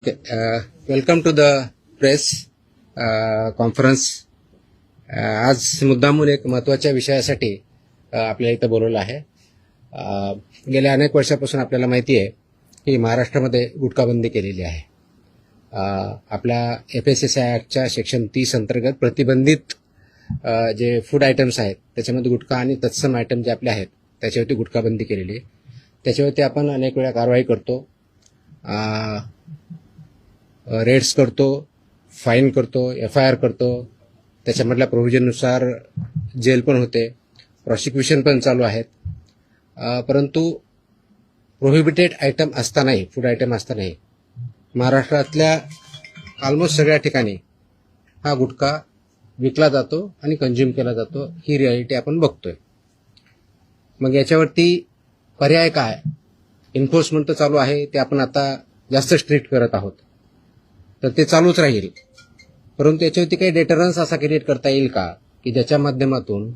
Welcome to the press conference. आज मुद्दामून एक महत्त्वाच्या विषयासाठी आपल्याला इथं बोलवलं आहे. गेल्या अनेक वर्षापासून आपल्याला माहिती आहे की महाराष्ट्रामध्ये गुटखाबंदी केलेली आहे. आपल्या FSSAI ॲक्टच्या सेक्शन 30 अंतर्गत प्रतिबंधित जे फूड आयटम्स आहेत त्याच्यामध्ये गुटखा आणि तत्सम आयटम जे आपले आहेत त्याच्यावरती गुटखाबंदी केलेली आहे. त्याच्यावरती आपण अनेक वेळा कारवाई करतो, रेड्स करतो, फाईन करतो, FIR करतो. त्याच्यामधल्या प्रोव्हिजननुसार जेल पण होते, प्रॉसिक्युशन पण चालू आहेत. परंतु प्रोहिबिटेड आयटम असतानाही, फूड आयटम असतानाही महाराष्ट्रातल्या ऑलमोस्ट सगळ्या ठिकाणी हा गुटखा विकला जातो आणि कंझ्युम केला जातो. ही रियालिटी आपण बघतोय. मग याच्यावरती पर्याय काय? एन्फोर्समेंट तर चालू आहे, ते आपण आता जास्त स्ट्रिक्ट करत आहोत, तर ते चालूच राहील. परंतु याच्यावरती काही डेटरन्स असा क्रिएट करता येईल का की ज्याच्या माध्यमातून